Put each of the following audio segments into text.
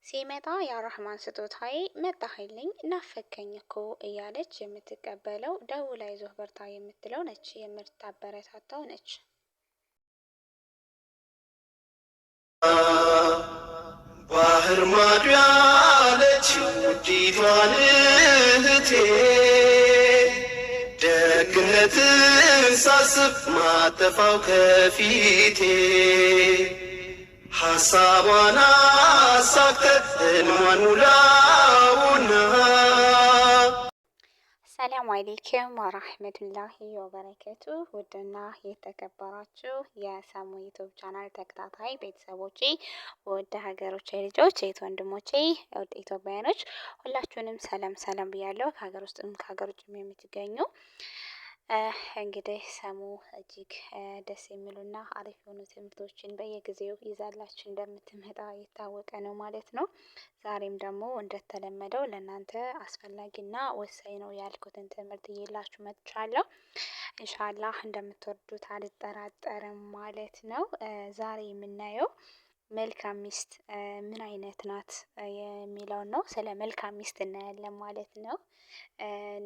ሲመጣ ያራህማን ስጦታዬ መጣህልኝ ናፈከኝ እኮ እያለች የምትቀበለው ደውላ አይዞህ በርታ የምትለው ነች የምታበረታታው ነች። ባህር ማዶ ያለችው ውዲቷን እህቴ ደግነትን ሳስብ ማጠፋው ከፊቴ ሐሳቧን አሳክተህ ሕልሟን ሙላውና። ሰላም አለይኩም ወራህመቱላሂ ወበረከቱ። ውድና የተከበራችሁ የሰሙ ዩቲዩብ ቻናል ተከታታይ ቤተሰቦቼ፣ ወደ ሀገሮቼ ልጆች፣ እህት ወንድሞቼ፣ ወደ ኢትዮጵያውያኖች ሁላችሁንም ሰላም ሰላም ብያለሁ። ከሀገር ውስጥም ከሀገር ውጭም የምትገኙ እንግዲህ ሰሙ እጅግ ደስ የሚሉና አሪፍ የሆኑ ትምህርቶችን በየጊዜው ይዛላችሁ እንደምትመጣ የታወቀ ነው ማለት ነው። ዛሬም ደግሞ እንደተለመደው ለእናንተ አስፈላጊና ወሳኝ ነው ያልኩትን ትምህርት ይዤላችሁ መጥቻለሁ። ኢንሻአላህ እንደምትወዱት አልጠራጠርም ማለት ነው። ዛሬ የምናየው መልካም ሚስት ምን አይነት ናት የሚለውን ነው። ስለ መልካም ሚስት እናያለን ማለት ነው።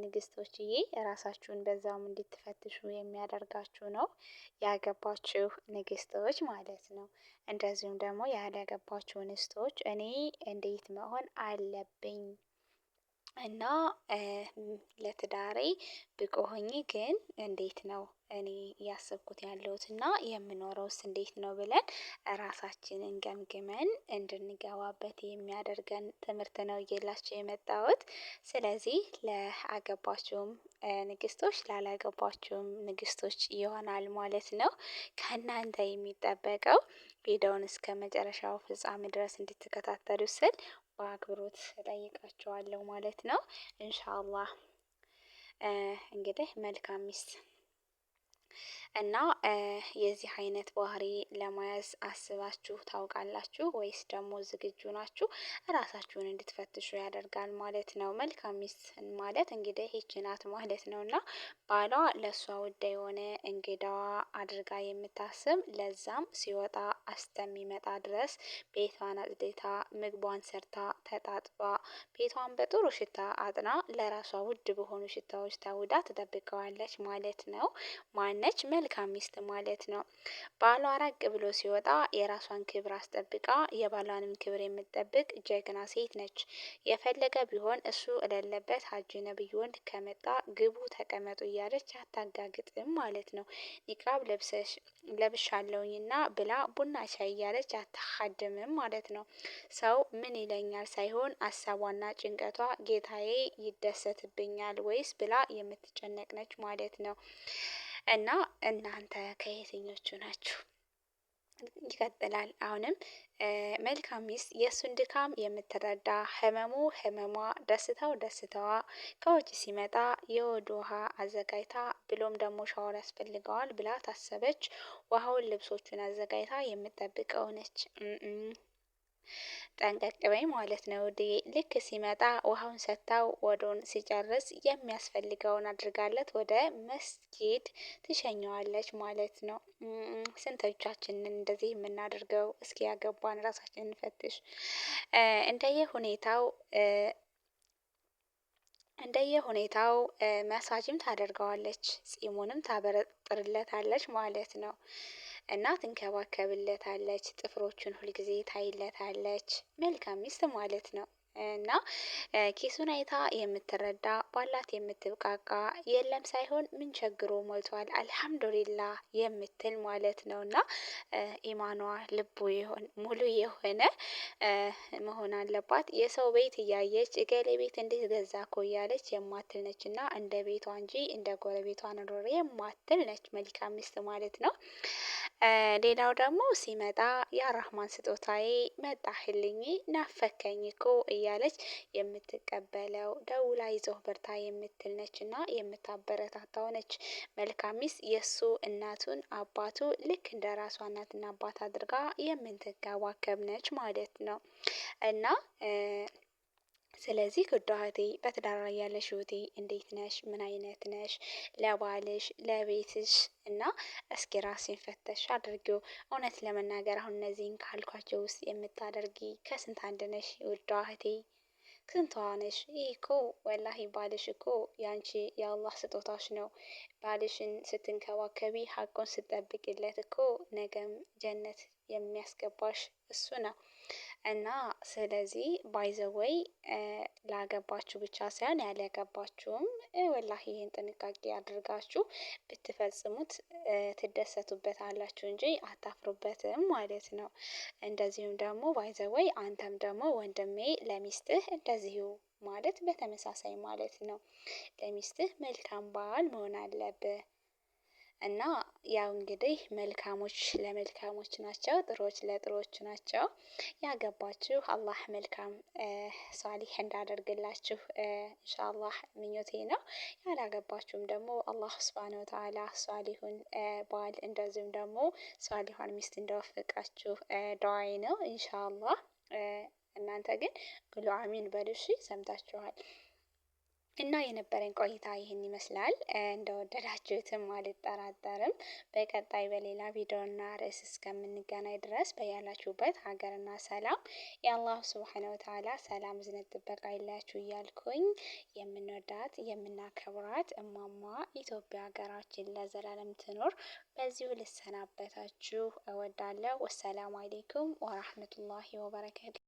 ንግስቶችዬ ራሳችሁን በዛውም እንድትፈትሹ የሚያደርጋችሁ ነው። ያገባችሁ ንግስቶች ማለት ነው። እንደዚሁም ደግሞ ያላገባችሁ ንስቶች እኔ እንዴት መሆን አለብኝ እና ለትዳሬ ብቁ ሆኜ ግን እንዴት ነው እኔ እያሰብኩት ያለሁት እና የምኖረውስ እንዴት ነው ብለን ራሳችንን ገምግመን እንድንገባበት የሚያደርገን ትምህርት ነው እየላችሁ የመጣሁት። ስለዚህ ለአገባችሁም ንግስቶች ላላገባችሁም ንግስቶች ይሆናል ማለት ነው። ከእናንተ የሚጠበቀው ቪዲዮውን እስከ መጨረሻው ፍጻሜ ድረስ እንድትከታተሉ ስል በአክብሮት እጠይቃችኋለሁ ማለት ነው። ኢንሻአላህ እንግዲህ መልካም ሚስት እና የዚህ አይነት ባህሪ ለመያዝ አስባችሁ ታውቃላችሁ ወይስ ደግሞ ዝግጁ ናችሁ? ራሳችሁን እንድትፈትሹ ያደርጋል ማለት ነው። መልካም ሚስት ማለት እንግዲህ ይህች ናት ማለት ነውና ባሏ ለሷ ውድ የሆነ እንግዳዋ አድርጋ የምታስብ ለዛም ሲወጣ እስከሚመጣ ድረስ ቤቷን አጽድታ ምግቧን ሰርታ ተጣጥባ ቤቷን በጥሩ ሽታ አጥና ለራሷ ውድ በሆኑ ሽታዎች ተውዳ ትጠብቀዋለች ማለት ነው። ማነች? መልካም ሚስት ማለት ነው። ባሏ ራቅ ብሎ ሲወጣ የራሷን ክብር አስጠብቃ የባሏንም ክብር የምትጠብቅ ጀግና ሴት ነች። የፈለገ ቢሆን እሱ እሌለበት ሀጂ ነብይ ወንድ ከመጣ ግቡ ተቀመጡ እያለች አታጋግጥም ማለት ነው። ኒቃብ ለብሻለሁኝና ብላ ቡና ሻይ እያለች አታካድምም ማለት ነው። ሰው ምን ይለኛል ሳይሆን ሀሳቧና ጭንቀቷ ጌታዬ ይደሰትብኛል ወይስ ብላ የምትጨነቅ ነች ማለት ነው። እና እናንተ ከየትኞቹ ናችሁ? ይቀጥላል አሁንም መልካም ሚስት የእሱን ድካም የምትረዳ ህመሙ ህመሟ ደስታው ደስታዋ ከውጭ ሲመጣ የወድ ውሃ አዘጋጅታ ብሎም ደግሞ ሻወር ያስፈልገዋል ብላ ታሰበች ውሃውን ልብሶቹን አዘጋጅታ የምትጠብቀው ነች። ጠንቀቅ በይ ማለት ነው። ልክ ሲመጣ ውሃውን ሰጥታው ወዶን ሲጨርስ የሚያስፈልገውን አድርጋለት ወደ መስጊድ ትሸኘዋለች ማለት ነው። ስንቶቻችንን እንደዚህ የምናደርገው? እስኪ ያገባን ራሳችንን እንፈትሽ። እንደየሁኔታው መሳጅም ታደርገዋለች ጺሙንም ታበጥርለታለች ማለት ነው። እና ትንከባከብለታለች ጥፍሮቹን ሁልጊዜ ታይለታለች። መልካም ሚስት ማለት ነው። እና ኪሱን አይታ የምትረዳ ባላት የምትብቃቃ የለም ሳይሆን ምን ቸግሮ ሞልቷል አልሀምዱሊላህ የምትል ማለት ነው። እና ኢማኗ ልቡ ሙሉ የሆነ መሆን አለባት። የሰው ቤት እያየች እገሌ ቤት እንዴት ገዛ እኮ እያለች የማትል ነች እና እንደ ቤቷ እንጂ እንደ ጎረቤቷ ኖሮ የማትል ነች መልካም ሚስት ማለት ነው። ሌላው ደግሞ ሲመጣ ያራህማን ስጦታዬ መጣህልኝ ናፈከኝ እኮ እያለች የምትቀበለው ደውላ አይዞህ በርታ የምትል ነችና የምታበረታታው ነች። መልካም ሚስት የእሱ እናቱን አባቱ ልክ እንደ ራሷ እናትና አባት አድርጋ የምትንከባከብ ነች ማለት ነው። እና ስለዚህ ውድ እህቴ በትዳር ላይ ያለሽ እህቴ እንዴት ነሽ? ምን አይነት ነሽ? ለባልሽ፣ ለቤትሽ እና እስኪ ራስሽን ፈተሽ አድርጊው። እውነት ለመናገር አሁን እነዚህን ካልኳቸው ውስጥ የምታደርጊ ከስንት አንድ ነሽ ውድ እህቴ? ስንቷ ነሽ? ይህ እኮ ወላሂ ባልሽ እኮ ያንቺ የአላህ ስጦታሽ ነው። ባልሽን ስትንከባከቢ ሀቁን ስትጠብቂለት እኮ ነገም ጀነት የሚያስገባሽ እሱ ነው። እና ስለዚህ ባይዘወይ ላገባችሁ ብቻ ሳይሆን ያላገባችሁም ወላሂ ይህን ጥንቃቄ አድርጋችሁ ብትፈጽሙት ትደሰቱበታላችሁ እንጂ አታፍሩበትም ማለት ነው። እንደዚሁም ደግሞ ባይዘወይ አንተም ደግሞ ወንድሜ ለሚስትህ እንደዚሁ ማለት በተመሳሳይ ማለት ነው። ለሚስትህ መልካም ባል መሆን አለብህ። እና ያው እንግዲህ መልካሞች ለመልካሞች ናቸው፣ ጥሩዎች ለጥሩዎች ናቸው። ያገባችሁ አላህ መልካም ሷሊህ እንዳደርግላችሁ ኢንሻአላህ ምኞቴ ነው። ያላገባችሁም ደግሞ አላህ ሱብሃነሁ ወተዓላ ሷሊሁን ባል እንደዚሁም ደግሞ ሷሊኋን ሚስት እንደወፈቃችሁ ዱዓዬ ነው ኢንሻአላህ። እናንተ ግን ብሉ አሚን በሉ እሺ። ሰምታችኋል። እና የነበረኝ ቆይታ ይህን ይመስላል። እንደወደዳችሁትም አልጠራጠርም። በቀጣይ በሌላ ቪዲዮና ርዕስ እስከምንገናኝ ድረስ በያላችሁበት ሀገርና ሰላም የአላህ ሱብሓነሁ ወተዓላ ሰላም እዝነት ጥበቃ አይለያችሁ እያልኩኝ የምንወዳት የምናከብራት እማማ ኢትዮጵያ ሀገራችን ለዘላለም ትኖር። በዚሁ ልሰናበታችሁ እወዳለሁ። ወሰላሙ አሌይኩም ወራህመቱላሂ ወበረካቱ።